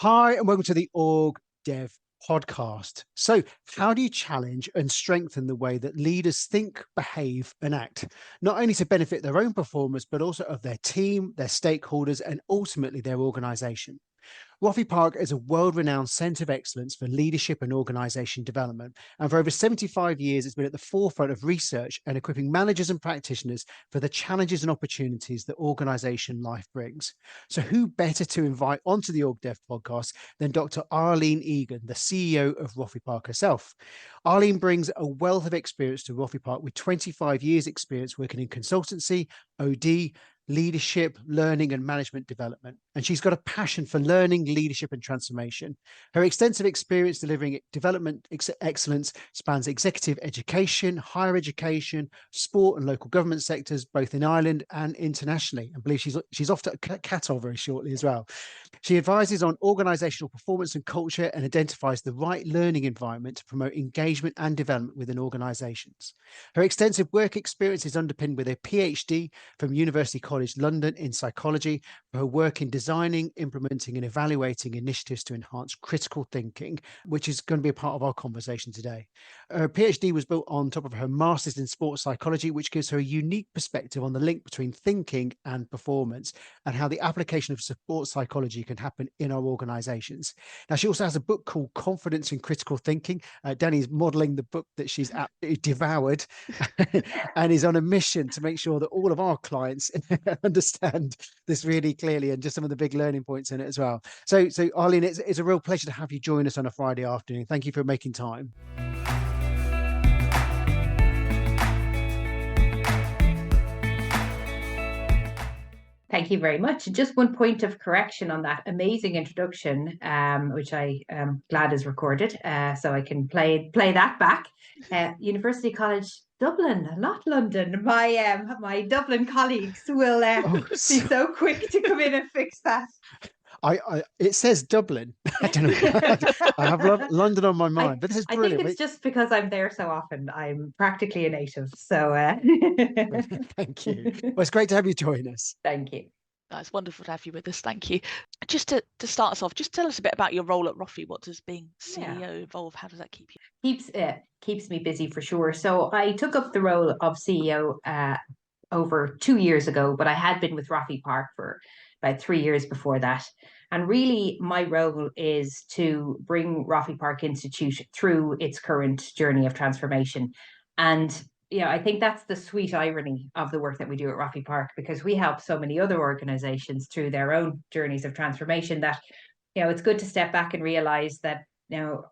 Hi, and welcome to the OrgDev podcast. So, how do you challenge and strengthen the way that leaders think, behave, and act, not only to benefit their own performance, but also of their team, their stakeholders, and ultimately their organization? Roffey Park is a world-renowned centre of excellence for leadership and organisation development. And for over 75 years, it's been at the forefront of research and equipping managers and practitioners for the challenges and opportunities that organisation life brings. So who better to invite onto the OrgDev podcast than Dr. Arlene Egan, the CEO of Roffey Park herself? Arlene brings a wealth of experience to Roffey Park with 25 years experience working in consultancy, OD, leadership, learning, and management development. And she's got a passion for learning, leadership, and transformation. Her extensive experience delivering development excellence spans executive education, higher education, sport, and local government sectors, both in Ireland and internationally. I believe she's off to Qatar very shortly as well. She advises on organizational performance and culture and identifies the right learning environment to promote engagement and development within organizations. Her extensive work experience is underpinned with a PhD from University College London in psychology for her work in designing, implementing, and evaluating initiatives to enhance critical thinking, which is going to be a part of our conversation today. Her PhD was built on top of her master's in sports psychology, which gives her a unique perspective on the link between thinking and performance and how the application of sports psychology can happen in our organizations. Now, she also has a book called Confidence in Critical Thinking. Danny's modeling the book that she's absolutely devoured and is on a mission to make sure that all of our clients understand this really clearly and just some of the big learning points in it as well. So Arlene, it's a real pleasure to have you join us on a Friday afternoon. Thank you for making time. Thank you very much. Just one point of correction on that amazing introduction, which I am glad is recorded, so I can play that back. University College Dublin, not London. My Dublin colleagues will be so quick to come in and fix that. It says Dublin. I don't know. I have London on my mind, but this is brilliant. I think it's just because I'm there so often. I'm practically a native. So thank you. Well, it's great to have you join us. Thank you. It's wonderful to have you with us. Thank you. Just to start us off, just tell us a bit about your role at Roffey. What does being CEO involve? How does that keep you? Keeps me busy for sure. So I took up the role of CEO over 2 years ago, but I had been with Roffey Park for about 3 years before that. And really, my role is to bring Roffey Park Institute through its current journey of transformation. And I think that's the sweet irony of the work that we do at Roffey Park, because we help so many other organizations through their own journeys of transformation that, it's good to step back and realize that,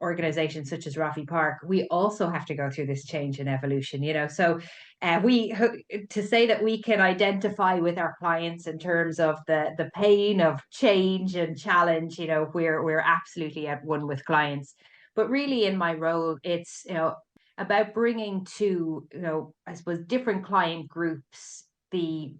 organizations such as Roffey Park, we also have to go through this change and evolution, So to say that we can identify with our clients in terms of the pain of change and challenge, we're absolutely at one with clients. But really in my role, it's, about bringing to, I suppose, different client groups the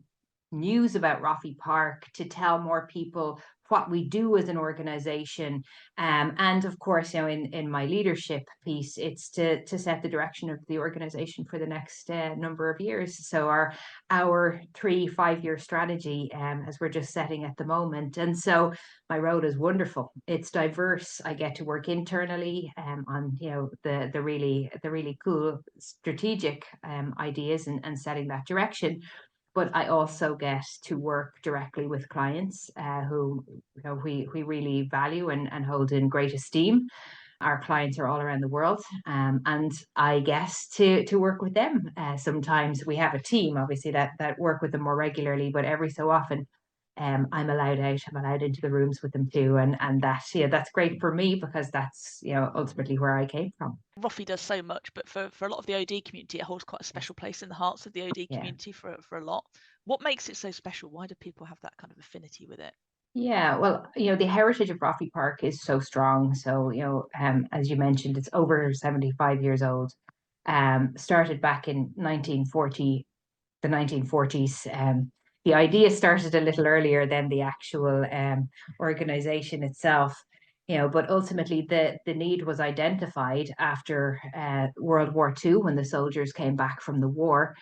news about Roffey Park to tell more people what we do as an organization. And of course, in my leadership piece, it's to set the direction of the organization for the next number of years. So our 3-5-year strategy, as we're just setting at the moment. And so my role is wonderful. It's diverse. I get to work internally on the really cool strategic ideas and setting that direction. But I also get to work directly with clients who we really value and hold in great esteem. Our clients are all around the world, and I guess to work with them. Sometimes we have a team, obviously, that work with them more regularly, but every so often I'm allowed out. I'm allowed into the rooms with them too, and that's great for me because that's ultimately where I came from. Roffey does so much, but for a lot of the OD community, it holds quite a special place in the hearts of the OD community for a lot. What makes it so special? Why do people have that kind of affinity with it? Yeah, well, the heritage of Roffey Park is so strong. So, as you mentioned, it's over 75 years old. Started back in the 1940s. The idea started a little earlier than the actual organization itself, but ultimately the need was identified after World War II when the soldiers came back from the war.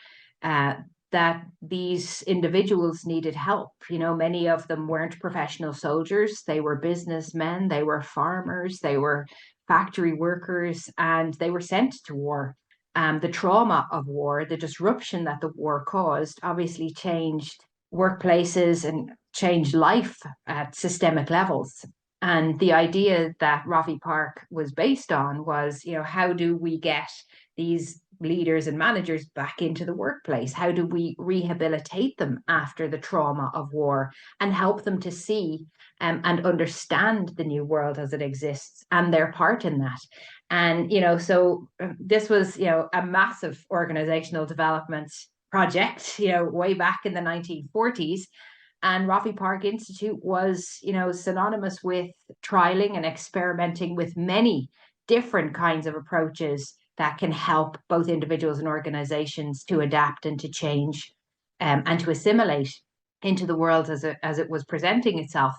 that these individuals needed help. You know, many of them weren't professional soldiers. They were businessmen, they were farmers, they were factory workers, and they were sent to war. The trauma of war, the disruption that the war caused, obviously changed workplaces and changed life at systemic levels. And the idea that Roffey Park was based on was, you know, how do we get these leaders and managers back into the workplace? How do we rehabilitate them after the trauma of war and help them to see and understand the new world as it exists and their part in that? And, you know, so this was, you know, a massive organizational development project, you know, way back in the 1940s. And Roffey Park Institute was, you know, synonymous with trialing and experimenting with many different kinds of approaches that can help both individuals and organizations to adapt and to change and to assimilate into the world as it was presenting itself.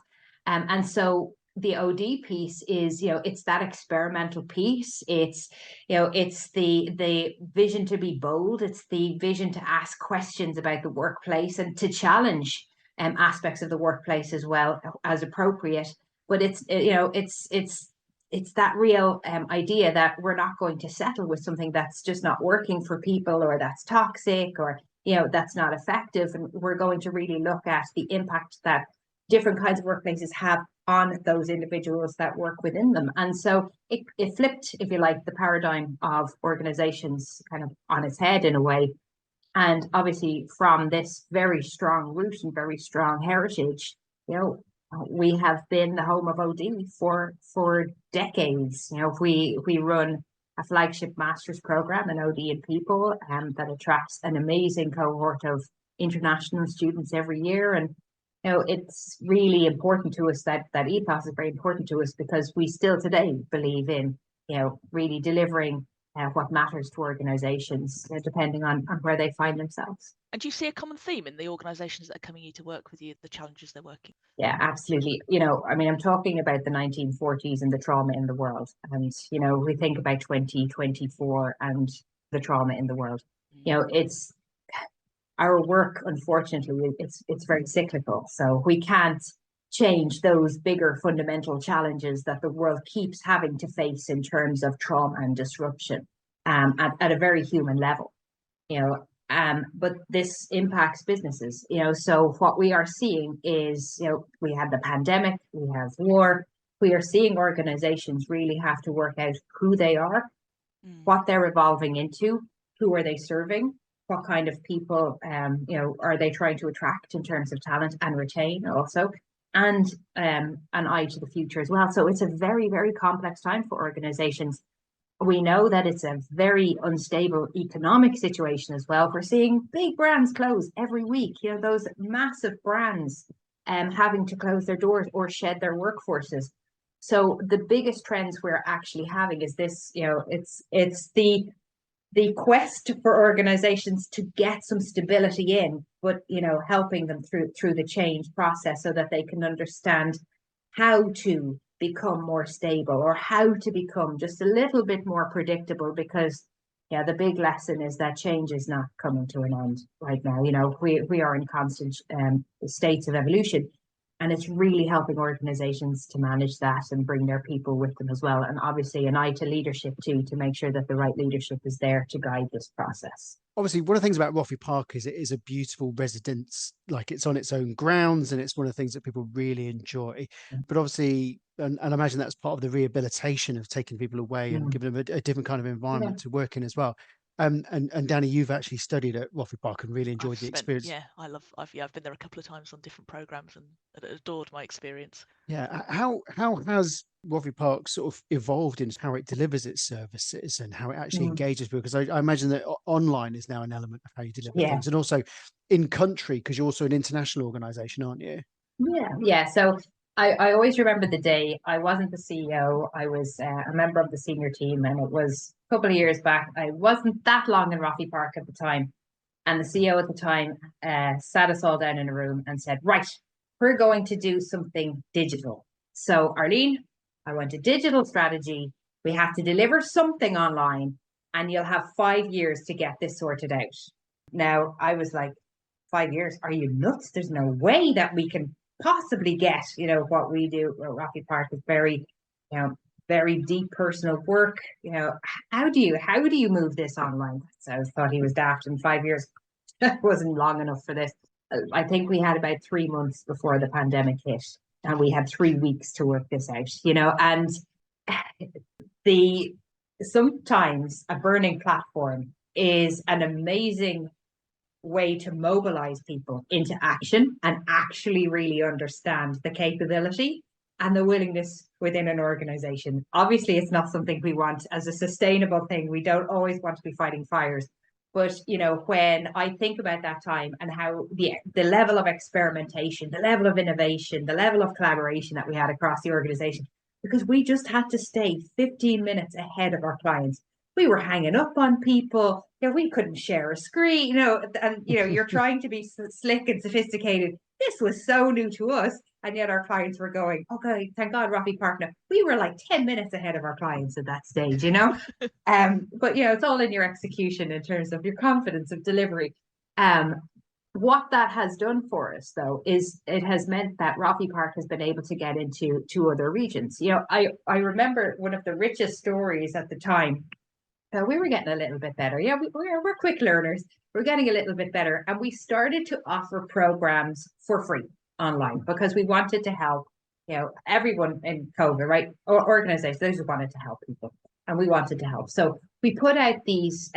And so the OD piece is, you know, it's that experimental piece. It's, you know, it's the vision to be bold. It's the vision to ask questions about the workplace and to challenge aspects of the workplace as well as appropriate. But it's, you know, it's that real idea that we're not going to settle with something that's just not working for people, or that's toxic, or, you know, that's not effective. And we're going to really look at the impact that different kinds of workplaces have on those individuals that work within them. And so it flipped, if you like, the paradigm of organizations kind of on its head in a way. And obviously from this very strong root and very strong heritage, you know, we have been the home of OD for decades. You know, we run a flagship master's program in OD and people that attracts an amazing cohort of international students every year. And, you know, it's really important to us, that ethos is very important to us, because we still today believe in, you know, really delivering what matters to organizations, depending on where they find themselves. And do you see a common theme in the organizations that are coming in to work with you, the challenges they're working? Yeah, absolutely. You know, I mean, I'm talking about the 1940s and the trauma in the world. And, you know, we think about 2024 and the trauma in the world. You know, it's our work, unfortunately, it's very cyclical. So we can't change those bigger fundamental challenges that the world keeps having to face in terms of trauma and disruption at a very human level, you know, but this impacts businesses, you know. So what we are seeing is, you know, we had the pandemic, we have war, we are seeing organizations really have to work out who they are, what they're evolving into, who are they serving, what kind of people, you know, are they trying to attract in terms of talent and retain also, and an eye to the future as well. So it's a very, very complex time for organizations. We know that it's a very unstable economic situation as well. We're seeing big brands close every week, you know, those massive brands having to close their doors or shed their workforces. So the biggest trends we're actually having is this, you know, it's the quest for organizations to get some stability in, but, you know, helping them through the change process so that they can understand how to become more stable, or how to become just a little bit more predictable. Because, yeah, the big lesson is that change is not coming to an end right now. You know, we are in constant states of evolution, and it's really helping organizations to manage that and bring their people with them as well. And obviously an eye to leadership too, to make sure that the right leadership is there to guide this process. Obviously, one of the things about Roffey Park is it is a beautiful residence, like it's on its own grounds, and it's one of the things that people really enjoy. But obviously, and I imagine that's part of the rehabilitation of taking people away and giving them a different kind of environment to work in as well. And Danny, you've actually studied at Roffey Park and really enjoyed the experience. Yeah, I've been there a couple of times on different programs and adored my experience. Yeah, how has Roffey Park sort of evolved in how it delivers its services and how it actually engages people? Because I imagine that online is now an element of how you deliver things, and also in country, because you're also an international organization, aren't you? Yeah. So I always remember the day. I wasn't the CEO. I was a member of the senior team, and it was a couple of years back. I wasn't that long in Roffey Park at the time. And the CEO at the time sat us all down in a room and said, right, we're going to do something digital. So Arlene, I want a digital strategy. We have to deliver something online, and you'll have 5 years to get this sorted out. Now, I was like, 5 years? Are you nuts? There's no way that we can possibly get, what we do. Well, Roffey Park is very, you know, very deep personal work. How do you move this online? So I thought he was daft in 5 years. Wasn't long enough for this. I think we had about 3 months before the pandemic hit, and we had 3 weeks to work this out, and the sometimes a burning platform is an amazing way to mobilize people into action and actually really understand the capability and the willingness within an organization. Obviously, it's not something we want as a sustainable thing. We don't always want to be fighting fires. But, when I think about that time and how the level of experimentation, the level of innovation, the level of collaboration that we had across the organization, because we just had to stay 15 minutes ahead of our clients. We were hanging up on people. We couldn't share a screen, and, you're trying to be slick and sophisticated. This was so new to us. And yet our clients were going, okay, thank God, Roffey Park. Now, we were like 10 minutes ahead of our clients at that stage, But, it's all in your execution in terms of your confidence of delivery. What that has done for us, though, is it has meant that Roffey Park has been able to get into other regions. I remember one of the richest stories at the time. We were getting a little bit better. Yeah, we're quick learners. We're getting a little bit better. And we started to offer programs for free online because we wanted to help, everyone in COVID, right? Or organizations, those who wanted to help people. And we wanted to help. So we put out these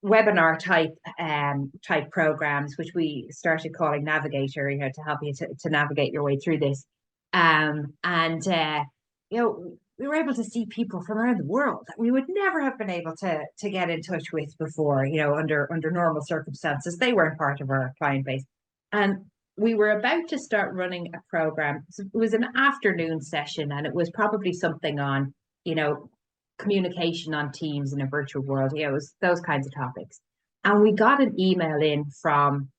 webinar type programs, which we started calling Navigator, to help you to navigate your way through this. We were able to see people from around the world that we would never have been able to get in touch with before, under normal circumstances. They weren't part of our client base. And we were about to start running a program. So it was an afternoon session, and it was probably something on, communication on Teams in a virtual world. It was those kinds of topics. And we got an email in from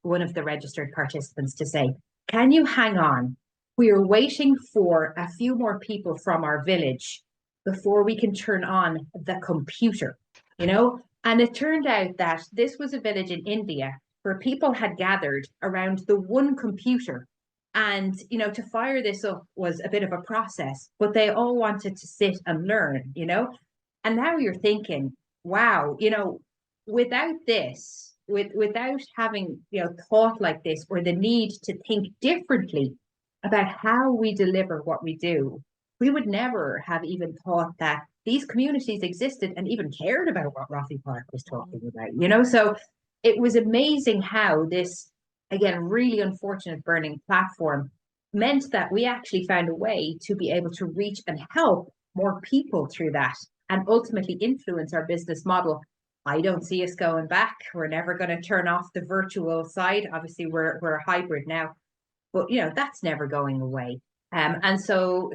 one of the registered participants to say, can you hang on? We are waiting for a few more people from our village before we can turn on the computer, And it turned out that this was a village in India where people had gathered around the one computer. And, to fire this up was a bit of a process, but they all wanted to sit and learn, And now you're thinking, wow, without this, without having, thought like this, or the need to think differently about how we deliver what we do, we would never have even thought that these communities existed and even cared about what Roffey Park was talking about, So it was amazing how this, again, really unfortunate burning platform meant that we actually found a way to be able to reach and help more people through that and ultimately influence our business model. I don't see us going back. We're never going to turn off the virtual side. Obviously, we're a hybrid now. But that's never going away. And so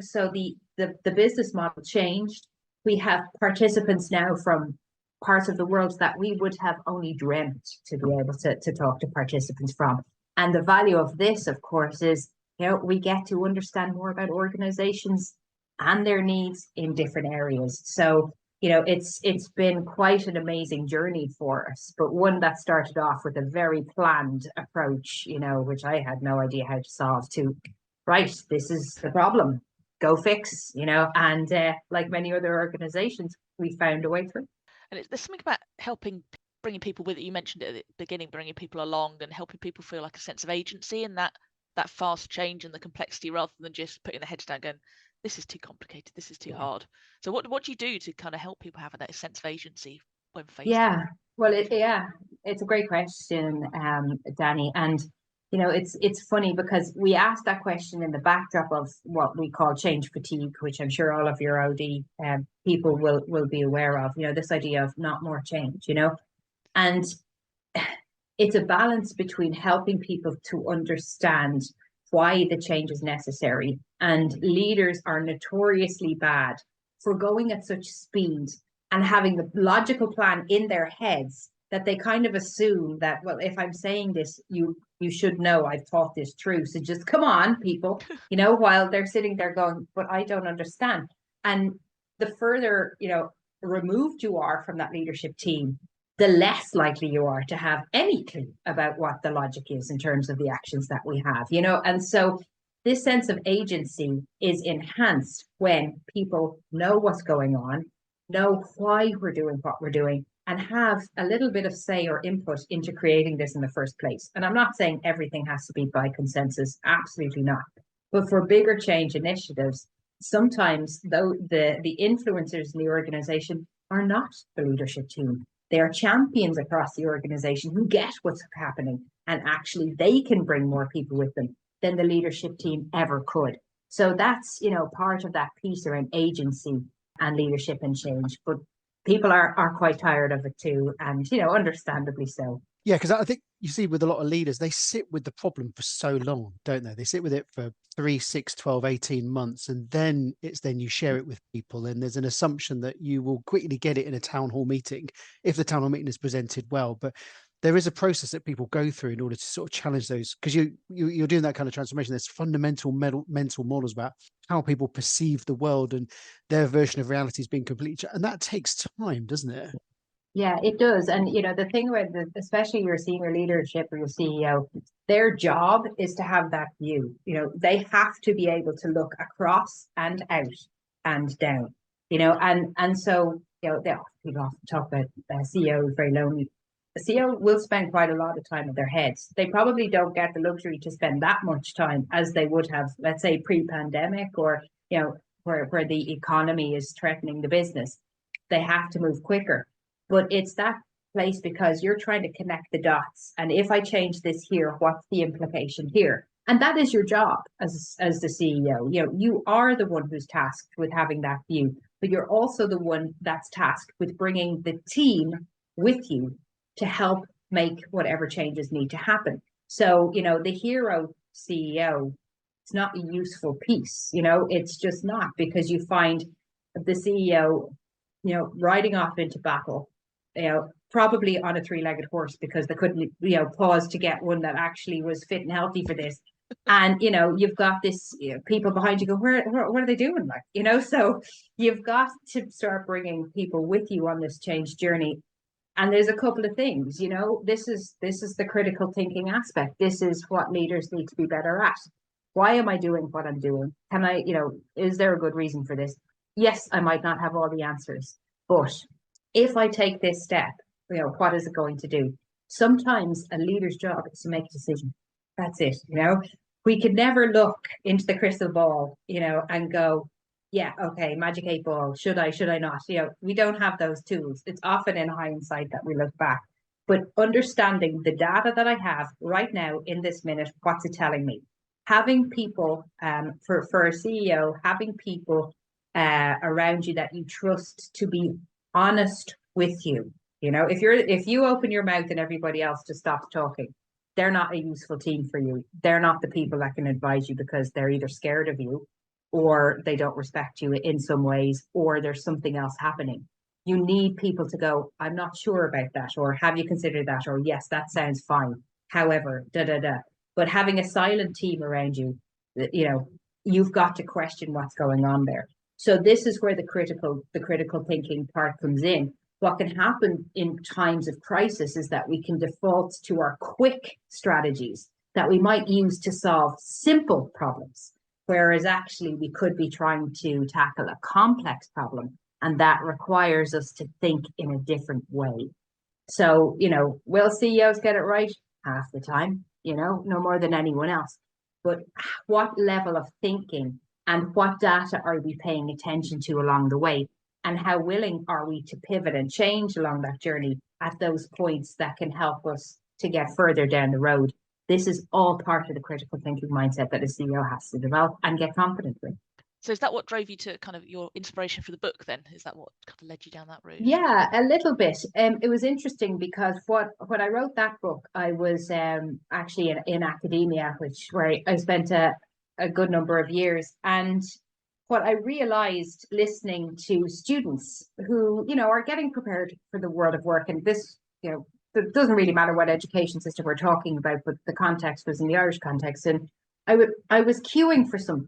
the business model changed. We have participants now from parts of the world that we would have only dreamt to be able to talk to participants from. And the value of this, of course, is we get to understand more about organizations and their needs in different areas. So it's been quite an amazing journey for us, but one that started off with a very planned approach, which I had no idea how to solve, to, right, this is the problem, go fix, and like many other organizations, we found a way through. And there's something about bringing people with it. You mentioned it at the beginning, bringing people along and helping people feel like a sense of agency and that fast change and the complexity, rather than just putting their heads down going, this is too complicated, this is too hard. So what do you do to kind of help people have that sense of agency when faced? Well, it's a great question, Danny. And it's funny because we asked that question in the backdrop of what we call change fatigue, which I'm sure all of your OD people will be aware of. This idea of not more change. And it's a balance between helping people to understand why the change is necessary. And leaders are notoriously bad for going at such speed and having the logical plan in their heads that they kind of assume that, well, if I'm saying this, you should know I've thought this through. So just come on, people, while they're sitting there going, but I don't understand. And the further, removed you are from that leadership team, the less likely you are to have any clue about what the logic is in terms of the actions that we have, and so this sense of agency is enhanced when people know what's going on, know why we're doing what we're doing, and have a little bit of say or input into creating this in the first place. And I'm not saying everything has to be by consensus, absolutely not. But for bigger change initiatives, sometimes though the influencers in the organization are not the leadership team. They are champions across the organization who get what's happening, and actually they can bring more people with them than the leadership team ever could. So that's, part of that piece around agency and leadership and change. But people are quite tired of it too, and, understandably so. Yeah, because I think you see with a lot of leaders, they sit with the problem for so long, don't they? They sit with it for 3, 6, 12, 18 months, and then you share it with people. And there's an assumption that you will quickly get it in a town hall meeting if the town hall meeting is presented well. But there is a process that people go through in order to sort of challenge those, because you're doing that kind of transformation. There's fundamental mental models about how people perceive the world, and their version of reality is being completely, and that takes time, doesn't it? Yeah, it does. And, the thing about especially your senior leadership or your CEO, their job is to have that view. They have to be able to look across and out and down, and so, people often talk about CEO is very lonely. The CEO will spend quite a lot of time in their heads. They probably don't get the luxury to spend that much time as they would have, let's say, pre-pandemic, or, where the economy is threatening the business. They have to move quicker. But it's that place because you're trying to connect the dots. And if I change this here, what's the implication here? And that is your job as the CEO. You are the one who's tasked with having that view, but you're also the one that's tasked with bringing the team with you to help make whatever changes need to happen. So, the hero CEO, it's not a useful piece. It's just not, because you find the CEO, riding off into battle, probably on a 3-legged horse, because they couldn't, pause to get one that actually was fit and healthy for this. And, you've got this people behind you go, what are they doing? So you've got to start bringing people with you on this change journey. And there's a couple of things, this is the critical thinking aspect. This is what leaders need to be better at. Why am I doing what I'm doing? Can I, is there a good reason for this? Yes, I might not have all the answers, but if I take this step, what is it going to do? Sometimes a leader's job is to make a decision. That's it. We could never look into the crystal ball, and go, yeah, okay, magic 8 ball. Should I not? We don't have those tools. It's often in hindsight that we look back. But understanding the data that I have right now in this minute, what's it telling me? Having people, for a CEO, having people around you that you trust to be honest with you. If you open your mouth and everybody else just stops talking, they're not a useful team for you. They're not the people that can advise you, because they're either scared of you, or they don't respect you in some ways, or there's something else happening. You need people to go, I'm not sure about that, or have you considered that, or yes, that sounds fine. However, But having a silent team around you, you've got to question what's going on there. So this is where the critical thinking part comes in. What can happen in times of crisis is that we can default to our quick strategies that we might use to solve simple problems, whereas actually we could be trying to tackle a complex problem, and that requires us to think in a different way. So, will CEOs get it right? Half the time, no more than anyone else. But what level of thinking and what data are we paying attention to along the way? And how willing are we to pivot and change along that journey at those points that can help us to get further down the road? This is all part of the critical thinking mindset that a CEO has to develop and get confident with. So is that what drove you to kind of your inspiration for the book then? Is that what kind of led you down that route? Yeah, a little bit. It was interesting because when I wrote that book, I was actually in academia, where I spent a good number of years. And what I realized listening to students who, are getting prepared for the world of work, and this, it doesn't really matter what education system we're talking about, but the context was in the Irish context. And I was queuing for some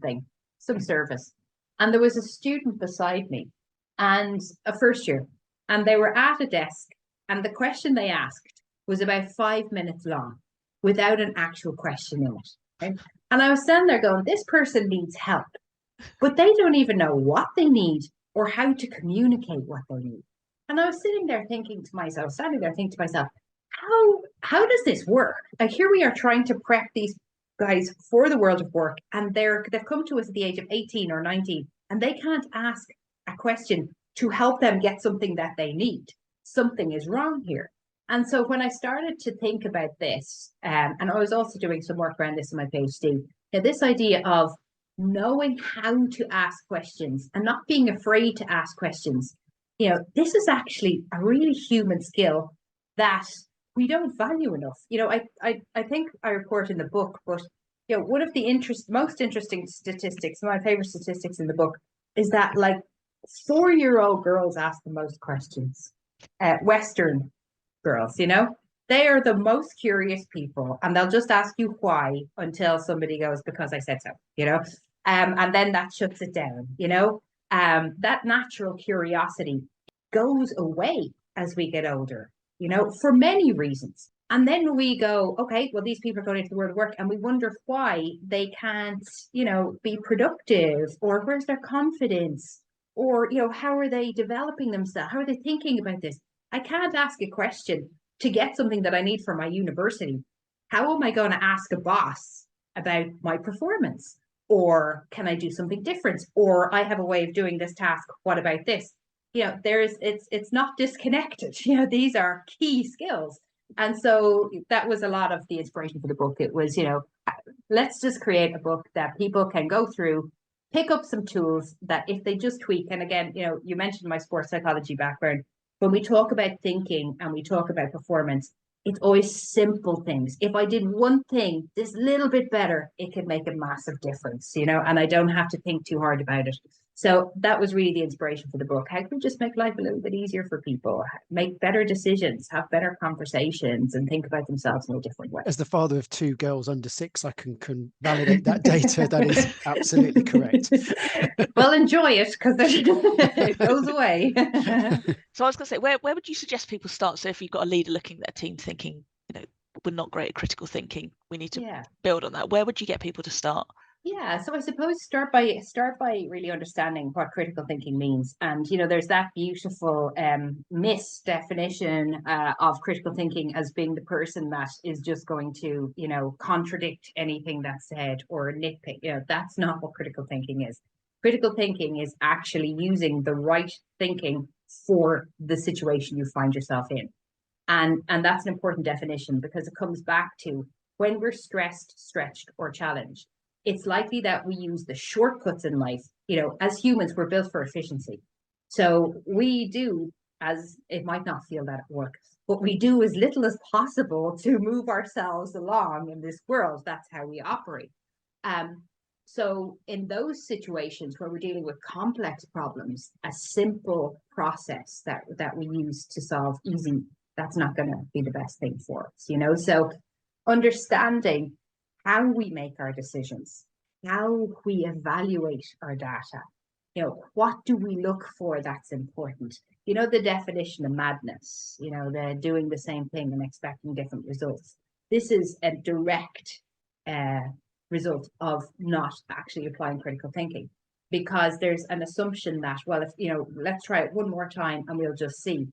service, and there was a student beside me, and a first year, and they were at a desk, And the question they asked was about 5 minutes long without an actual question in it. Right? And I was standing there going, this person needs help, but they don't even know what they need or how to communicate what they need. And I was standing there thinking to myself, how does this work? Like, here we are trying to prep these guys for the world of work, and they've come to us at the age of 18 or 19, and they can't ask a question to help them get something that they need. Something is wrong here. And so when I started to think about this, and I was also doing some work around this in my PhD, this idea of knowing how to ask questions and not being afraid to ask questions, this is actually a really human skill that we don't value enough. I think I report in the book, but one of the most interesting statistics, my favorite statistics in the book, is that like 4-year-old girls ask the most questions. Western girls, they are the most curious people, and they'll just ask you why until somebody goes, because I said so, and then that shuts it down. That natural curiosity goes away as we get older, for many reasons. And then we go, okay, well, these people are going into the world of work, and we wonder why they can't, be productive, or where's their confidence, or, how are they developing themselves? How are they thinking about this? I can't ask a question to get something that I need for my university. How am I going to ask a boss about my performance? Or can I do something different? Or I have a way of doing this task. What about this? It's not disconnected. These are key skills. And so that was a lot of the inspiration for the book. It was, let's just create a book that people can go through, pick up some tools that if they just tweak. And again, you mentioned my sports psychology background. When we talk about thinking and we talk about performance, it's always simple things. If I did one thing this little bit better, it could make a massive difference, and I don't have to think too hard about it. So that was really the inspiration for the book. How can we just make life a little bit easier for people, make better decisions, have better conversations, and think about themselves in a different way? As the father of 2 girls under 6, I can validate that data. That is absolutely correct. Well, enjoy it, because it goes away. So I was going to say, where would you suggest people start? So if you've got a leader looking at a team thinking, we're not great at critical thinking, we need to build on that. Where would you get people to start? Yeah, so I suppose start by really understanding what critical thinking means. And there's that beautiful misdefinition of critical thinking as being the person that is just going to contradict anything that's said or nitpick. That's not what critical thinking is. Critical thinking is actually using the right thinking for the situation you find yourself in. And that's an important definition, because it comes back to when we're stressed, stretched, or challenged. It's likely that we use the shortcuts in life. As humans, we're built for efficiency. So we do, as it might not feel that at work, but we do as little as possible to move ourselves along in this world. That's how we operate. So in those situations where we're dealing with complex problems, a simple process that we use to solve easy, that's not going to be the best thing for us, So understanding how we make our decisions, how we evaluate our data, what do we look for that's important? The definition of madness, the doing the same thing and expecting different results. This is a direct result of not actually applying critical thinking, because there's an assumption that, well, if let's try it one more time and we'll just see.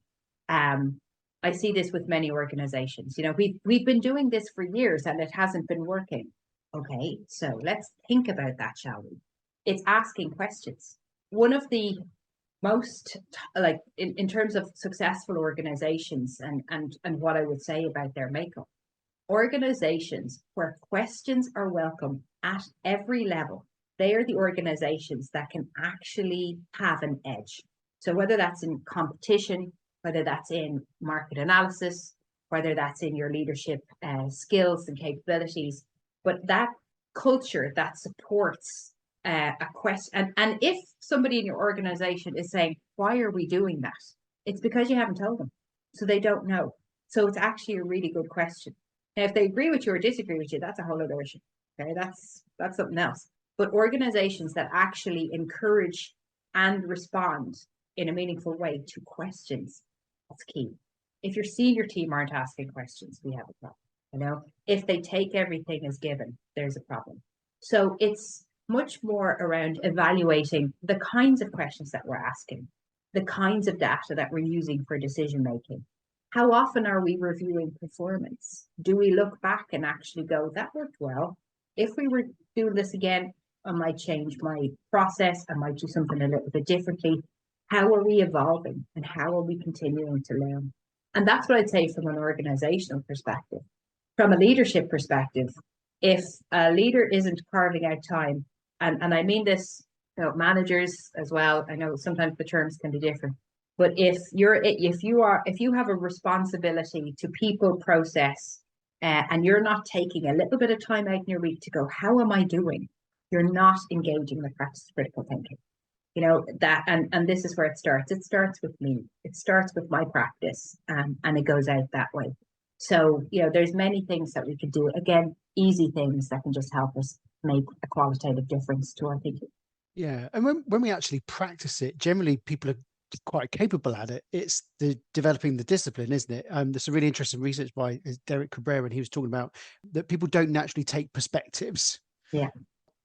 I see this with many organizations. We've been doing this for years and it hasn't been working. Okay, so let's think about that, shall we? It's asking questions. One of the most, like in terms of successful organizations and what I would say about their makeup, organizations where questions are welcome at every level, they are the organizations that can actually have an edge. So whether that's in competition, whether that's in market analysis, whether that's in your leadership skills and capabilities, but that culture that supports a question. And if somebody in your organization is saying, why are we doing that? It's because you haven't told them. So they don't know. So it's actually a really good question. Now, if they agree with you or disagree with you, that's a whole other issue. Okay, that's something else. But organizations that actually encourage and respond in a meaningful way to questions, that's key. If your senior team aren't asking questions, we have a problem. You know, if they take everything as given, there's a problem. So it's much more around evaluating the kinds of questions that we're asking, the kinds of data that we're using for decision making. How often are we reviewing performance? Do we look back and actually go, that worked well? If we were doing this again, I might change my process, I might do something a little bit differently. How are we evolving and how are we continuing to learn? And that's what I'd say from an organizational perspective. From a leadership perspective, if a leader isn't carving out time, and I mean this, you know, managers as well, I know sometimes the terms can be different, but if you have a responsibility to people process, and you're not taking a little bit of time out in your week to go, how am I doing? You're not engaging the practice of critical thinking. You know, that, and this is where it starts. It starts with me. It starts with my practice, and it goes out that way. So, you know, there's many things that we could do. Again, easy things that can just help us make a qualitative difference to our thinking. Yeah. And when we actually practice it, generally people are quite capable at it. It's the developing the discipline, isn't it? There's some really interesting research by Derek Cabrera, and he was talking about that people don't naturally take perspectives. Yeah.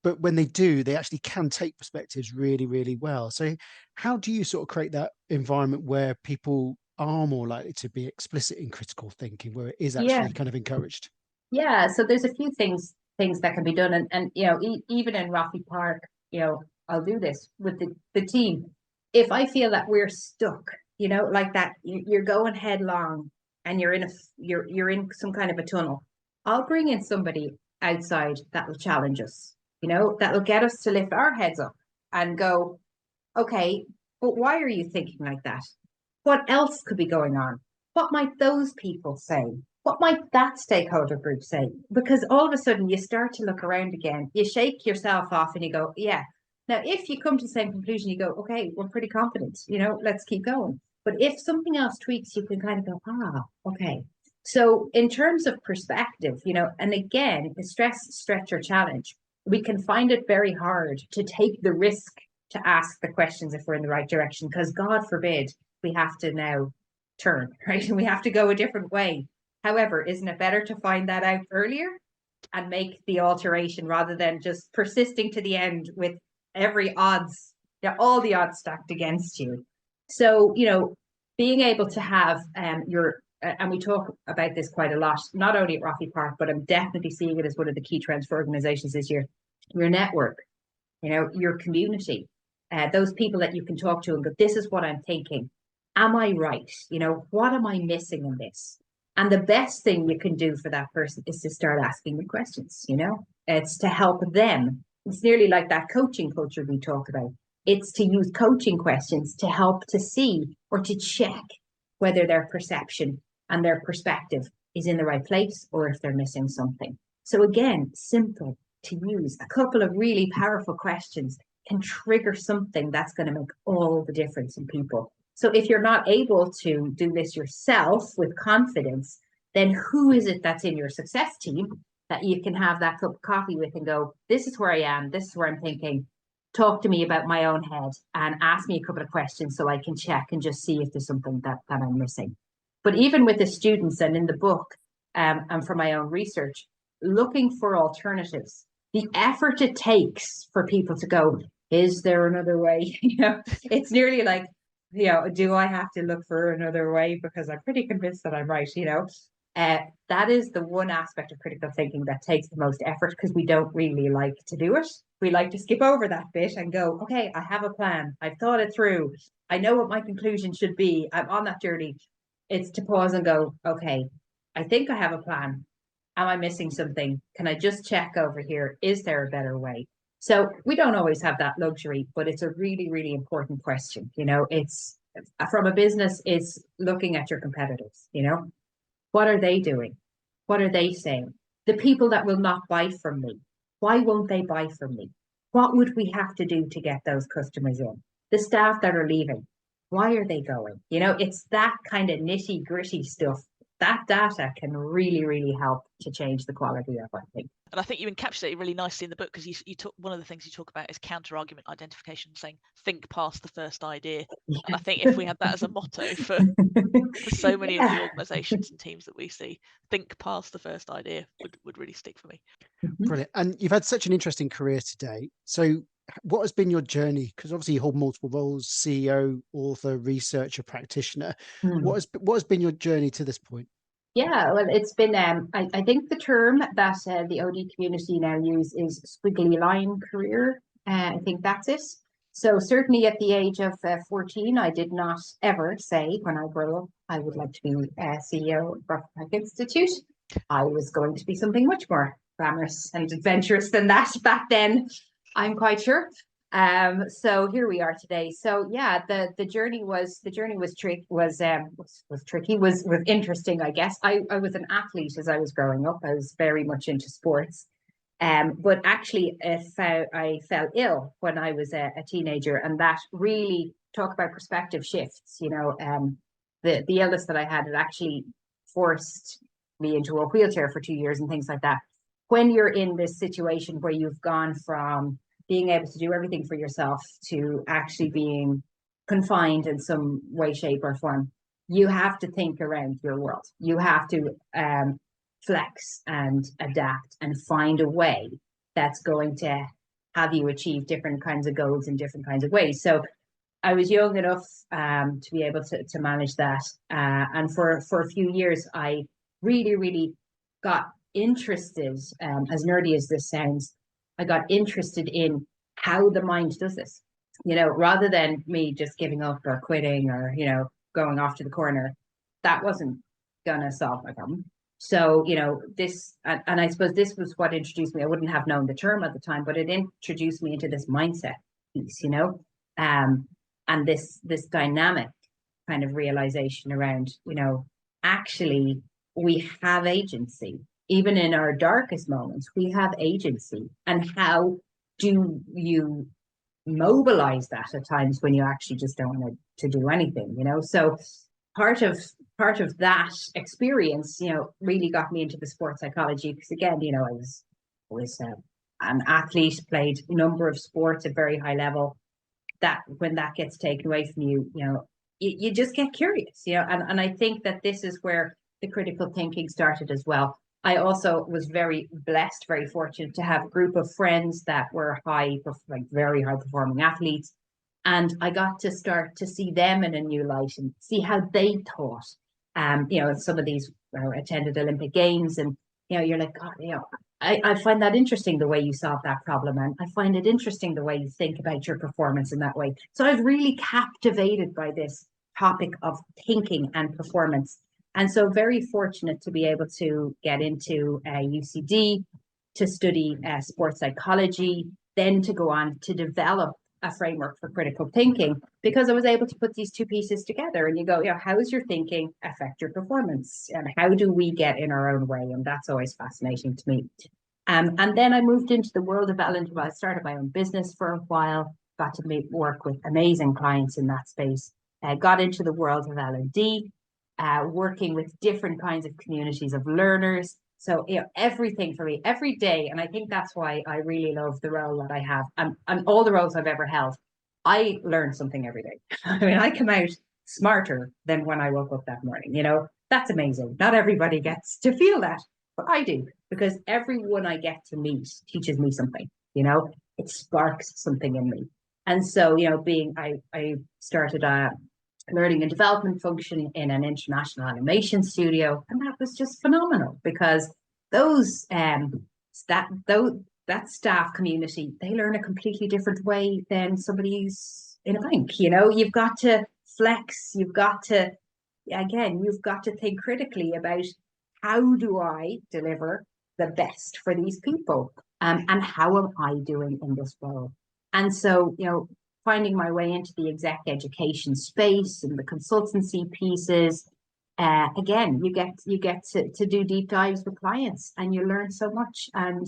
But when they do, they actually can take perspectives really, really well. So how do you sort of create that environment where people are more likely to be explicit in critical thinking, where it is actually kind of encouraged? Yeah, so there's a few things that can be done, and you know, even in Roffey Park, you know, I'll do this with the team. If I feel that we're stuck, you know, like that, you're going headlong, and you're in some kind of a tunnel, I'll bring in somebody outside that will challenge us. You know, that will get us to lift our heads up and go, okay, but why are you thinking like that? What else could be going on? What might those people say? What might that stakeholder group say? Because all of a sudden you start to look around again, you shake yourself off and you go, yeah. Now, if you come to the same conclusion, you go, okay, we're pretty confident, you know, let's keep going. But if something else tweaks, you can kind of go, okay. So in terms of perspective, you know, and again, the stress, stretch, or challenge, we can find it very hard to take the risk to ask the questions if we're in the right direction, because God forbid we have to now turn, right? And we have to go a different way. However, isn't it better to find that out earlier and make the alteration rather than just persisting to the end with every odds, all the odds stacked against you? So, you know, being able to have and we talk about this quite a lot, not only at Roffey Park, but I'm definitely seeing it as one of the key trends for organizations this year. Your network, you know, your community, those people that you can talk to and go, this is what I'm thinking. Am I right? You know, what am I missing in this? And the best thing you can do for that person is to start asking them questions, you know, it's to help them. It's nearly like that coaching culture we talk about. It's to use coaching questions to help to see or to check whether their perception and their perspective is in the right place or if they're missing something. So again, simple to use. A couple of really powerful questions can trigger something that's going to make all the difference in people. So if you're not able to do this yourself with confidence, then who is it that's in your success team that you can have that cup of coffee with and go, this is where I am, this is where I'm thinking, talk to me about my own head and ask me a couple of questions so I can check and just see if there's something that I'm missing. But even with the students and in the book, and from my own research, looking for alternatives, the effort it takes for people to go, is there another way? You know, it's nearly like, you know, do I have to look for another way because I'm pretty convinced that I'm right, you know? That is the one aspect of critical thinking that takes the most effort because we don't really like to do it. We like to skip over that bit and go, okay, I have a plan. I've thought it through. I know what my conclusion should be. I'm on that journey. It's to pause and go, okay, I think I have a plan. Am I missing something? Can I just check over here? Is there a better way? So we don't always have that luxury, but it's a really, really important question. You know, it's from a business, it's looking at your competitors, you know, what are they doing? What are they saying? The people that will not buy from me, why won't they buy from me? What would we have to do to get those customers in? The staff that are leaving, why are they going? You know, it's that kind of nitty gritty stuff that data can really, really help to change the quality of, I think. And I think you encapsulate it really nicely in the book, because you talk, one of the things you talk about is counter argument identification, saying think past the first idea. And I think if we had that as a motto for so many of the organizations and teams that we see, think past the first idea would really stick for me. Brilliant. And you've had such an interesting career today. So what has been your journey? Because obviously you hold multiple roles: CEO, author, researcher, practitioner. What has been your journey to this point? Yeah, well, it's been, I think the term that the OD community now use is squiggly line career. I think that's it. So certainly at the age of 14, I did not ever say when I grew up, I would like to be CEO of Roffey Park Institute. I was going to be something much more glamorous and adventurous than that back then, I'm quite sure. So here we are today. So yeah, the journey was interesting, I guess. I was an athlete as I was growing up. I was very much into sports. But actually I fell ill when I was a teenager, and that really, talk about perspective shifts, you know. The illness that I had, it actually forced me into a wheelchair for 2 years and things like that. When you're in this situation where you've gone from being able to do everything for yourself to actually being confined in some way, shape, or form, you have to think around your world. You have to flex and adapt and find a way that's going to have you achieve different kinds of goals in different kinds of ways. So I was young enough to be able to manage that. And for a few years, I really, really got interested, as nerdy as this sounds, I got interested in how the mind does this, you know, rather than me just giving up or quitting or, you know, going off to the corner. That wasn't going to solve my problem. So, you know, this, and I suppose this was what introduced me. I wouldn't have known the term at the time, but it introduced me into this mindset piece, you know, and this dynamic kind of realization around, you know, actually we have agency. Even in our darkest moments, we have agency. And how do you mobilize that at times when you actually just don't want to do anything, you know? So part of that experience, you know, really got me into the sports psychology, because again, you know, I was an athlete, played a number of sports at very high level. That when that gets taken away from you, you know, you just get curious, you know, and I think that this is where the critical thinking started as well. I also was very blessed, very fortunate to have a group of friends that were very high performing athletes. And I got to start to see them in a new light and see how they thought. You know, some of these attended Olympic Games, and, you know, you're like, God, you know, I find that interesting, the way you solve that problem. And I find it interesting the way you think about your performance in that way. So I was really captivated by this topic of thinking and performance. And so very fortunate to be able to get into UCD, to study sports psychology, then to go on to develop a framework for critical thinking, because I was able to put these two pieces together. And you go, yeah, how does your thinking affect your performance? And how do we get in our own way? And that's always fascinating to me. And then I moved into the world of L&D. I started my own business for a while, got to work with amazing clients in that space, got into the world of L&D, working with different kinds of communities of learners. So, you know, everything for me every day. And I think that's why I really love the role that I have, and all the roles I've ever held. I learn something every day. I mean, I come out smarter than when I woke up that morning. You know, that's amazing. Not everybody gets to feel that, but I do, because everyone I get to meet teaches me something. You know, it sparks something in me. And so, you know, I started a learning and development function in an international animation studio, and that was just phenomenal, because that staff community, they learn a completely different way than somebody's in a bank. You know, you've got to flex, you've got to think critically about, how do I deliver the best for these people, and how am I doing in this role? And so, you know, finding my way into the exec education space and the consultancy pieces, again, you get to do deep dives with clients, and you learn so much. And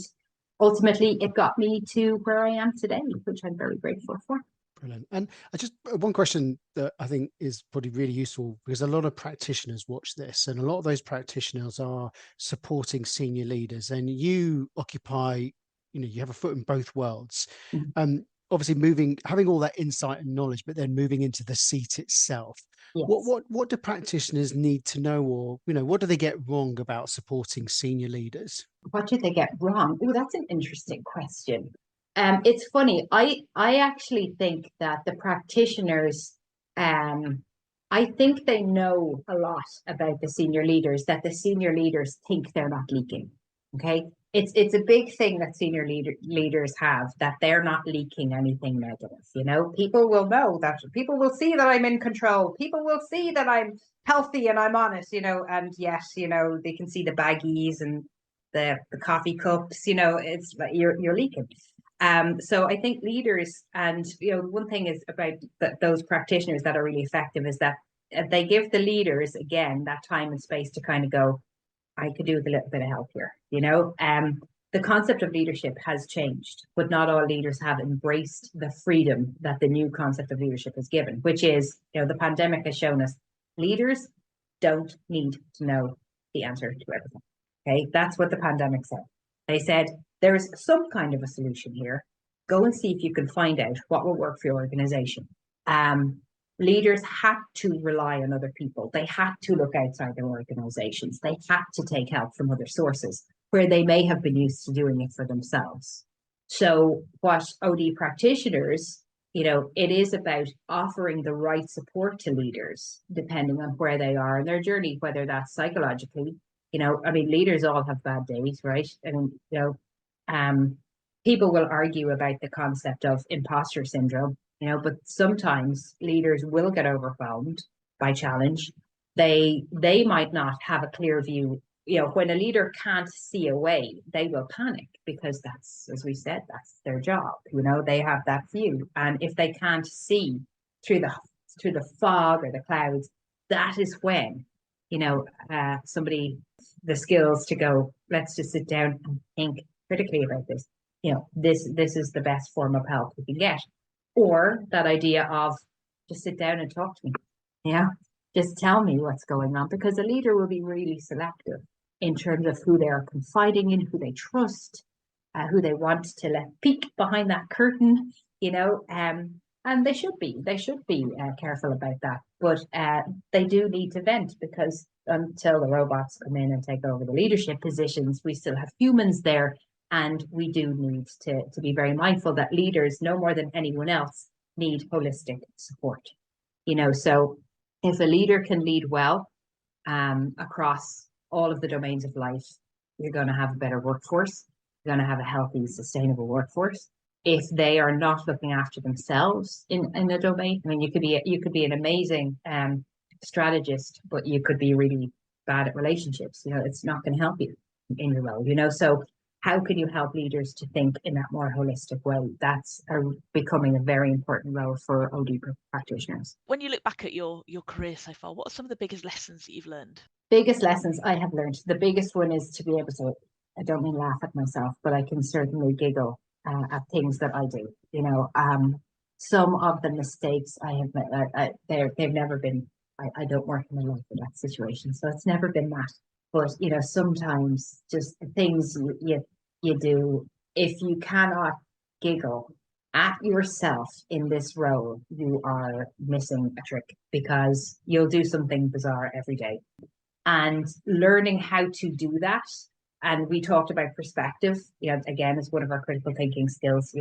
ultimately, it got me to where I am today, which I'm very grateful for. Brilliant. And I just one question that I think is probably really useful, because a lot of practitioners watch this, and a lot of those practitioners are supporting senior leaders, and you occupy, you have a foot in both worlds. Obviously having all that insight and knowledge, but then moving into the seat itself. Yes. What do practitioners need to know, or what do they get wrong about supporting senior leaders? What did they get wrong? Oh, that's an interesting question. It's funny. I actually think that the practitioners, I think they know a lot about the senior leaders, that the senior leaders think they're not leaking. Okay. It's a big thing that senior leaders have, that they're not leaking anything negative. People will know that, people will see that I'm in control. People will see that I'm healthy and I'm honest, and yes, they can see the baggies and the coffee cups, it's like you're leaking. So I think leaders, and one thing is about those practitioners that are really effective, is that they give the leaders, again, that time and space to kind of go, I could do with a little bit of help here. The concept of leadership has changed, but not all leaders have embraced the freedom that the new concept of leadership has given, which is, the pandemic has shown us leaders don't need to know the answer to everything. Okay, that's what the pandemic said. They said, there is some kind of a solution here. Go and see if you can find out what will work for your organization. Leaders had to rely on other people. They had to look outside their organizations. They had to take help from other sources where they may have been used to doing it for themselves. So what OD practitioners, it is about offering the right support to leaders, depending on where they are in their journey, whether that's psychologically. Leaders all have bad days, right? And, people will argue about the concept of imposter syndrome, but sometimes leaders will get overwhelmed by challenge. They might not have a clear view. When a leader can't see a way, they will panic, because that's, as we said, that's their job. They have that view. And if they can't see through the fog or the clouds, that is when, somebody, the skills to go, let's just sit down and think critically about this. This is the best form of help we can get. Or that idea of just sit down and talk to me. Just tell me what's going on, because a leader will be really selective in terms of who they are confiding in, who they trust, who they want to let peek behind that curtain, and they should be careful about that. But they do need to vent, because until the robots come in and take over the leadership positions, we still have humans there. And we do need to be very mindful that leaders, no more than anyone else, need holistic support. So if a leader can lead well across all of the domains of life, you're going to have a better workforce. You're going to have a healthy, sustainable workforce. If they are not looking after themselves in a domain, you could be an amazing strategist, but you could be really bad at relationships. It's not going to help you in your role. So how can you help leaders to think in that more holistic way? That's becoming a very important role for OD practitioners. When you look back at your career so far, what are some of the biggest lessons that you've learned? Biggest lessons I have learned. The biggest one is to be able to, I don't mean laugh at myself, but I can certainly giggle at things that I do. Some of the mistakes I have made, they've never been, I don't work in a life of that situation. So it's never been that. But, sometimes just things you do, if you cannot giggle at yourself in this role, you are missing a trick, because you'll do something bizarre every day. And learning how to do that. And we talked about perspective, again, is one of our critical thinking skills.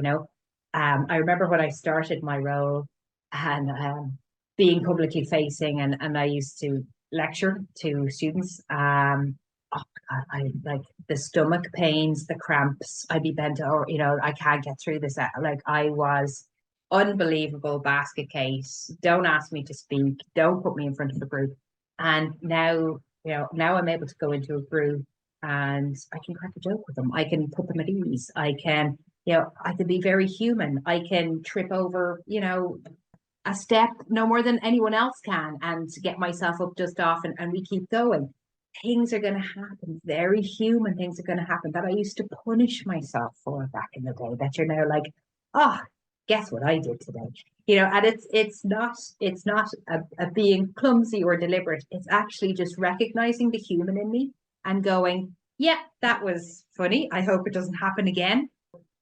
I remember when I started my role and being publicly facing, and I used to lecture to students. I like the stomach pains, the cramps. I'd be bent over, I can't get through this. I was unbelievable basket case. Don't ask me to speak. Don't put me in front of a group. And now I'm able to go into a group and I can crack a joke with them. I can put them at ease. I can be very human. I can trip over, a step no more than anyone else can, and get myself up just off, and we keep going. Things are going to happen, very human things are going to happen that I used to punish myself for back in the day, that you're now like, guess what I did today? And it's not a being clumsy or deliberate. It's actually just recognizing the human in me and going, yeah, that was funny. I hope it doesn't happen again.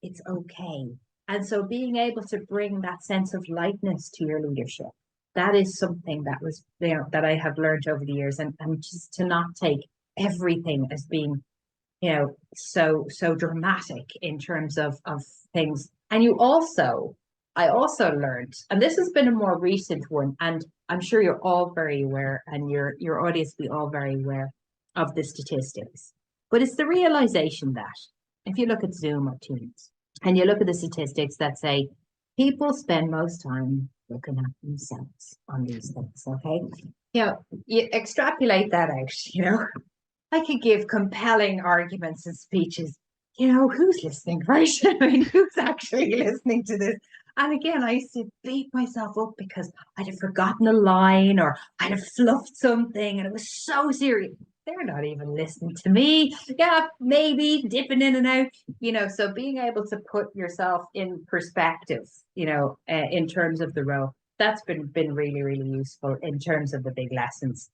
It's okay. And so being able to bring that sense of lightness to your leadership, that is something that was, that I have learned over the years, and just to not take everything as being, so dramatic in terms of things. And I also learned, and this has been a more recent one, and I'm sure you're all very aware, and your audience will be all very aware of the statistics. But it's the realization that if you look at Zoom or Teams, and you look at the statistics that say people spend most time looking at themselves on these things, okay? You extrapolate that out, I could give compelling arguments and speeches. Who's listening, right? I mean, who's actually listening to this? And again, I used to beat myself up because I'd have forgotten a line or I'd have fluffed something and it was so serious. They're not even listening to me. Yeah, maybe dipping in and out, so being able to put yourself in perspective, in terms of the role, that's been really, really useful in terms of the big lessons.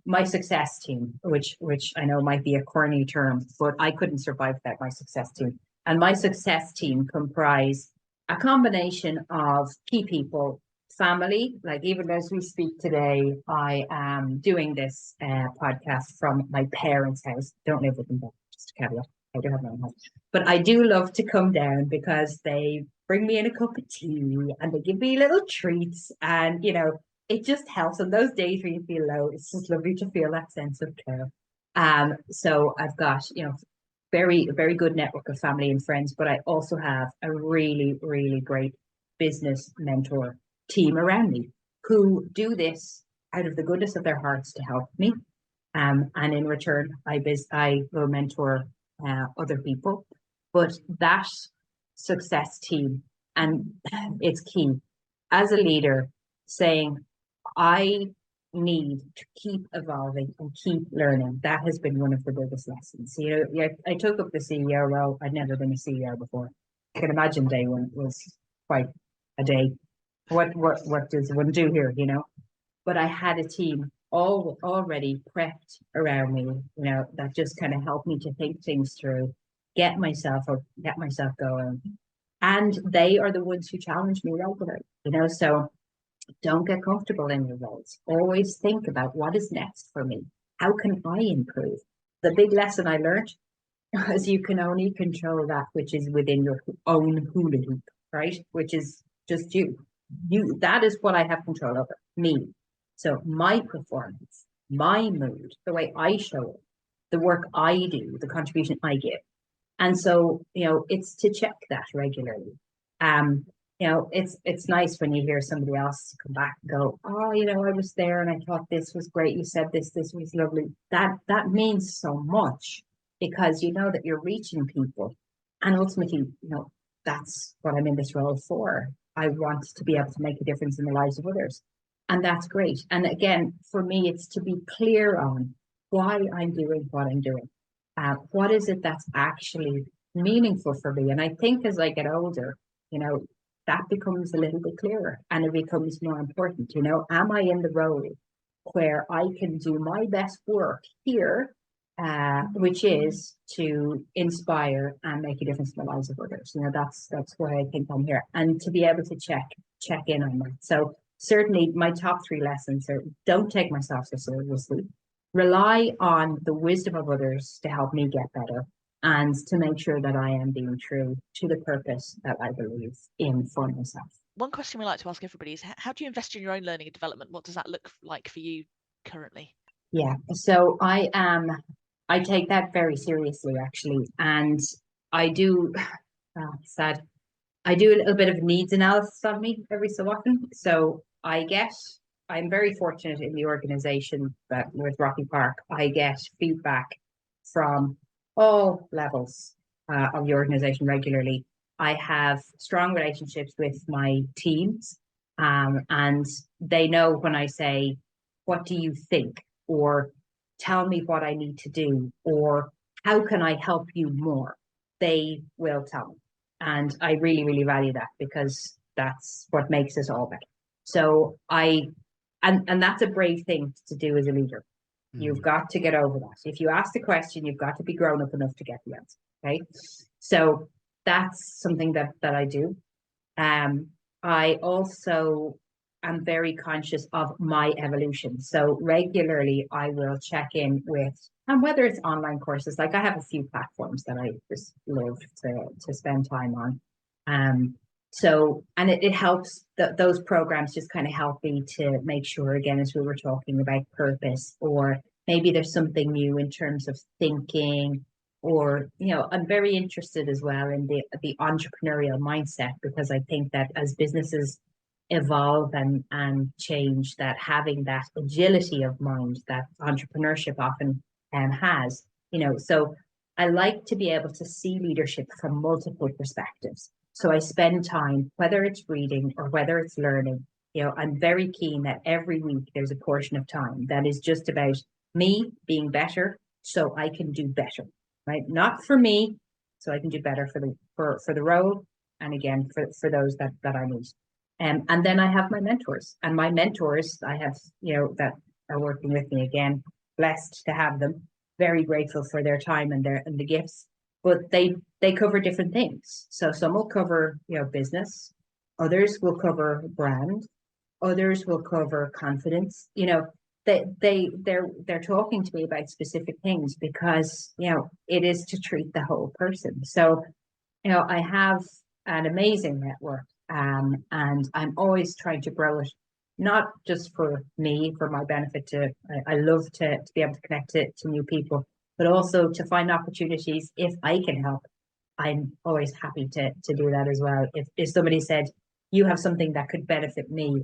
My success team, which I know might be a corny term, but I couldn't survive without my success team. And my success team comprise a combination of key people, family, like even as we speak today, I am doing this podcast from my parents' house. Don't live with them, just a caveat. I do have my own house. But I do love to come down because they bring me in a cup of tea and they give me little treats, and it just helps on those days where you feel low. It's just lovely to feel that sense of care. So I've got, very, very good network of family and friends, but I also have a really, really great business mentor team around me who do this out of the goodness of their hearts to help me. And in return, I will mentor other people. But that success team, and it's key as a leader, saying, I need to keep evolving and keep learning. That has been one of the biggest lessons. I took up the CEO role. I'd never been a CEO before. I can imagine day one was quite a day. What does one do here, But I had a team already prepped around me, that just kind of helped me to think things through, get myself going. And they are the ones who challenge me regularly, so don't get comfortable in your roles. Always think about what is next for me. How can I improve? The big lesson I learned is you can only control that which is within your own hula hoop, right? Which is just you. That is what I have control over, me. So my performance, my mood, the way I show up, the work I do, the contribution I give. And so, it's to check that regularly. It's nice when you hear somebody else come back and go, oh, I was there and I thought this was great. You said this was lovely. That means so much because you know that you're reaching people. And ultimately, that's what I'm in this role for. I want to be able to make a difference in the lives of others. And that's great. And again, for me, it's to be clear on why I'm doing what I'm doing. What is it that's actually meaningful for me? And I think as I get older, that becomes a little bit clearer and it becomes more important. Am I in the role where I can do my best work here, which is to inspire and make a difference in the lives of others? That's why I think I'm here, and to be able to check in on that. So certainly my top 3 lessons are: don't take myself so seriously, rely on the wisdom of others to help me get better, and to make sure that I am being true to the purpose that I believe in for myself. One question we like to ask everybody is, how do you invest in your own learning and development? What does that look like for you currently? Yeah, so I take that very seriously, actually. And I do, I do a little bit of needs analysis on me every so often. So I'm very fortunate in the organization that with Roffey Park, I get feedback from all levels of the organization regularly. I have strong relationships with my teams, and they know when I say, what do you think? Or tell me what I need to do, or how can I help you more? They will tell me. And I really, really value that, because That's what makes us all better. So and that's a brave thing to do as a leader. You've got to get over that. If you ask the question, you've got to be grown up enough to get the answer. Okay. So that's something that I do. I also am very conscious of my evolution. So regularly I will check in with, and whether it's online courses, like I have a few platforms that I just love to spend time on. So, and it helps, those programs just kind of help me to make sure, again, as we were talking about purpose, or maybe there's something new in terms of thinking, or, I'm very interested as well in the entrepreneurial mindset, because I think that as businesses evolve and change, that having that agility of mind that entrepreneurship often has, so I like to be able to see leadership from multiple perspectives. So I spend time, whether it's reading or whether it's learning, I'm very keen that every week there's a portion of time that is just about me being better so I can do better, right? Not for me, so I can do better for the role, and again, for those that I need. And then I have my mentors, and my mentors I have, that are working with me, again, blessed to have them, very grateful for their time and the gifts, but they cover different things. So some will cover, business, others will cover brand, others will cover confidence. They're talking to me about specific things because, it is to treat the whole person. So, I have an amazing network, and I'm always trying to grow it, not just for me, for my benefit. I love to be able to connect to new people, but also to find opportunities. If I can help, I'm always happy to do that as well. If somebody said, you have something that could benefit me,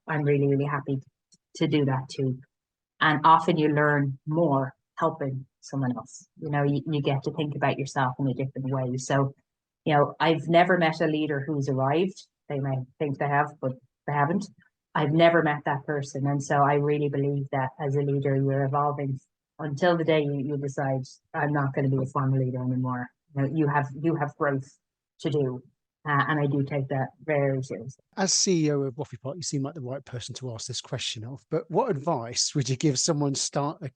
I'm really, really happy to do that too. And often you learn more helping someone else. You get to think about yourself in a different way. So, I've never met a leader who's arrived. They may think they have, but they haven't. I've never met that person. And so I really believe that as a leader, you're evolving until the day you decide, I'm not going to be a former leader anymore. You have growth to do. And I do take that very seriously. As CEO of Roffey Park, you seem like the right person to ask this question of, but what advice would you give someone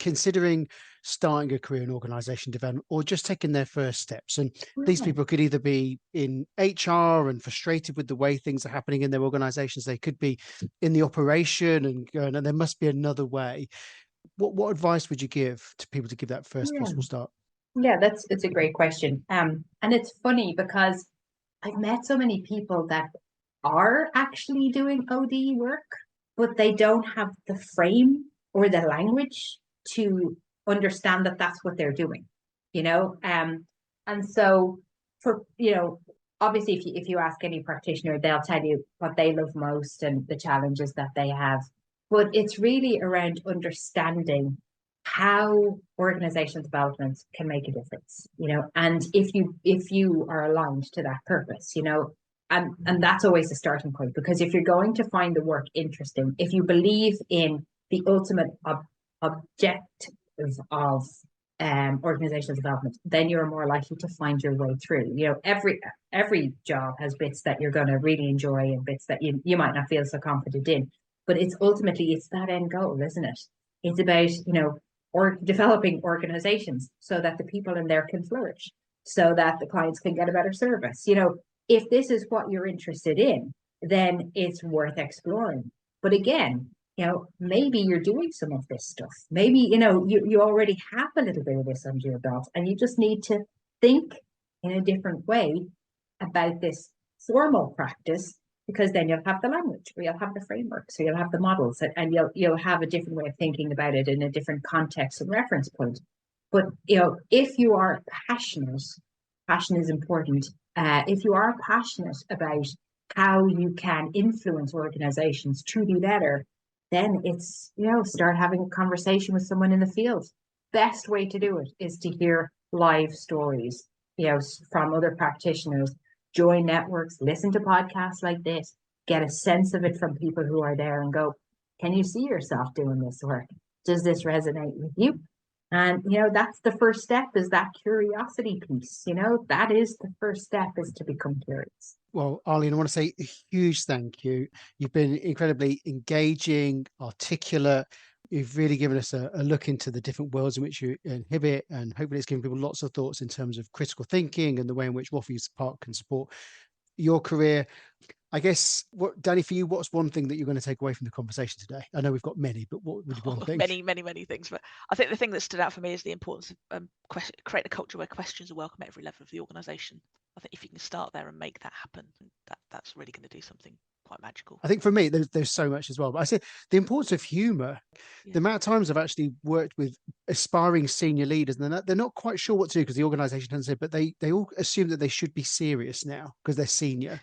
considering starting a career in organisation development, or just taking their first steps? And these people could either be in HR and frustrated with the way things are happening in their organisations. They could be in the operation and going, and there must be another way. What advice would you give to people to give that first possible start? Yeah, it's a great question. And it's funny because I've met so many people that are actually doing OD work, but they don't have the frame or the language to understand that that's what they're doing, and so for, obviously if you ask any practitioner, they'll tell you what they love most and the challenges that they have, but it's really around understanding how organizational development can make a difference, and if you are aligned to that purpose, and that's always the starting point, because if you're going to find the work interesting, if you believe in the ultimate objective of organizational development, then you're more likely to find your way through. Every job has bits that you're going to really enjoy and bits that you might not feel so confident in, but it's that end goal, isn't it? It's about, or developing organizations so that the people in there can flourish, so that the clients can get a better service. If this is what you're interested in, then it's worth exploring. But again, maybe you're doing some of this stuff. Maybe, you already have a little bit of this under your belt, and you just need to think in a different way about this formal practice, because then you'll have the language, or you'll have the framework, so you'll have the models, and you'll have a different way of thinking about it in a different context and reference point. But if you are passionate, passion is important. If you are passionate about how you can influence organizations to do better, then it's, start having a conversation with someone in the field. Best way to do it is to hear live stories, from other practitioners. Join networks, listen to podcasts like this, get a sense of it from people who are there, and go, can you see yourself doing this work? Does this resonate with you? And, that's the first step, is that curiosity piece. That is the first step, is to become curious. Well, Arlene, I want to say a huge thank you. You've been incredibly engaging, articulate. You've really given us a look into the different worlds in which you inhibit, and hopefully it's given people lots of thoughts in terms of critical thinking and the way in which Roffey Park can support your career. I guess, Danny, for you, what's one thing that you're going to take away from the conversation today? I know we've got many, but what would be one thing? Many things. But I think the thing that stood out for me is the importance of creating a culture where questions are welcome at every level of the organisation. I think if you can start there and make that happen, that's really going to do something quite magical. I think for me, there's so much as well. But I say the importance of humour. Yeah. The amount of times I've actually worked with aspiring senior leaders, and they're not quite sure what to do because the organisation hasn't said, but they all assume that they should be serious now because they're senior.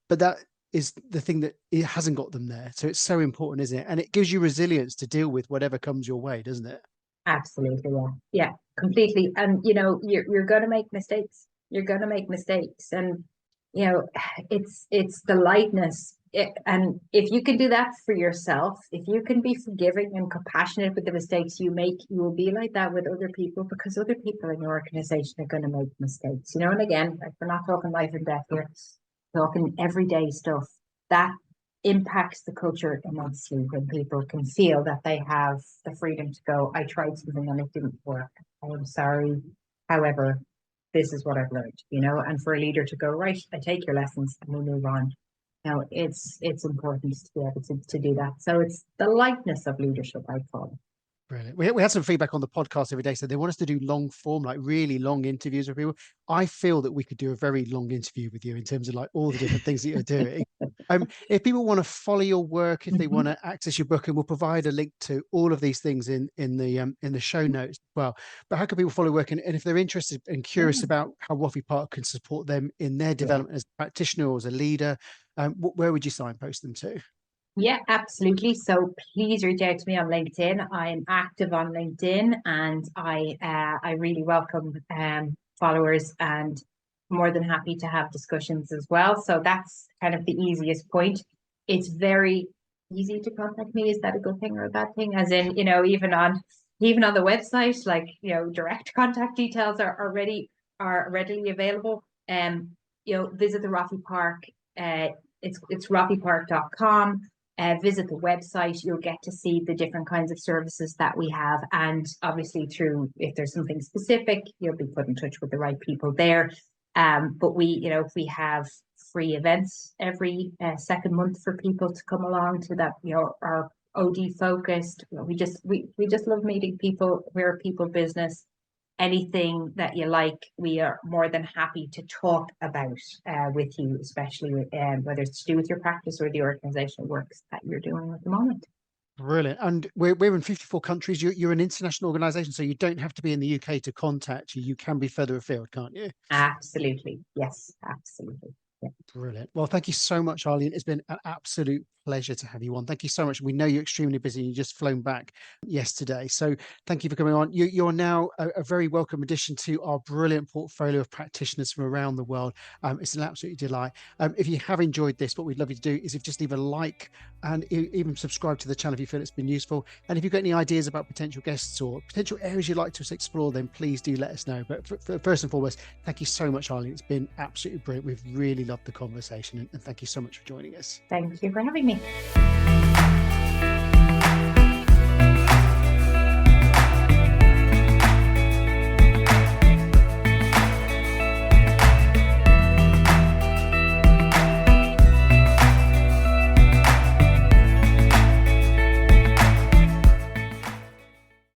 But that is the thing that it hasn't got them there. So it's so important, isn't it? And it gives you resilience to deal with whatever comes your way, doesn't it? Absolutely. Yeah, completely. And, you're going to make mistakes. You're going to make mistakes. And, it's the lightness. And if you can do that for yourself, if you can be forgiving and compassionate with the mistakes you make, you will be like that with other people, because other people in your organization are going to make mistakes, and again, like, we're not talking life and death here, talking everyday stuff that impacts the culture immensely when people can feel that they have the freedom to go, I tried something and it didn't work. I am sorry. However, this is what I've learned, and for a leader to go, right, I take your lessons and we move on. It's important to be able to do that. So it's the lightness of leadership, I call it. Brilliant. We had some feedback on the podcast every day. So they want us to do long form, like really long interviews with people. I feel that we could do a very long interview with you in terms of like all the different things that you're doing. If people want to follow your work, if they want to access your book, and we'll provide a link to all of these things in the show notes as well. But how can people follow work? And if they're interested and curious about how Roffey Park can support them in their development as a practitioner or as a leader, where would you signpost them to? Yeah, absolutely. So please reach out to me on LinkedIn. I'm active on LinkedIn, and I really welcome followers, and more than happy to have discussions as well. So that's kind of the easiest point. It's very easy to contact me. Is that a good thing or a bad thing? As in, even on the website, like, direct contact details are readily available. Visit the Roffey Park. It's roffeypark.com. Visit the website. You'll get to see the different kinds of services that we have, and obviously if there's something specific, you'll be put in touch with the right people there. But we have free events every second month for people to come along to that. Are OD focused. We just love meeting people. We're a people business. Anything that you like, we are more than happy to talk about with you, especially whether it's to do with your practice or the organizational works that you're doing at the moment. Brilliant. And we're in 54 countries. You're an international organization, so you don't have to be in the UK to contact you. You can be further afield, can't you? Absolutely. Yes, absolutely. Yeah. Brilliant. Well, thank you so much, Arlene. It's been an absolute pleasure to have you on. Thank you so much. We know you're extremely busy. You just flown back yesterday. So thank you for coming on. You're now a very welcome addition to our brilliant portfolio of practitioners from around the world. It's an absolute delight. If you have enjoyed this, what we'd love you to do is just leave a like and even subscribe to the channel if you feel it's been useful. And if you've got any ideas about potential guests or potential areas you'd like to explore, then please do let us know. But first and foremost, thank you so much, Arlene. It's been absolutely brilliant. We've really loved the conversation, and thank you so much for joining us. Thank you for having me.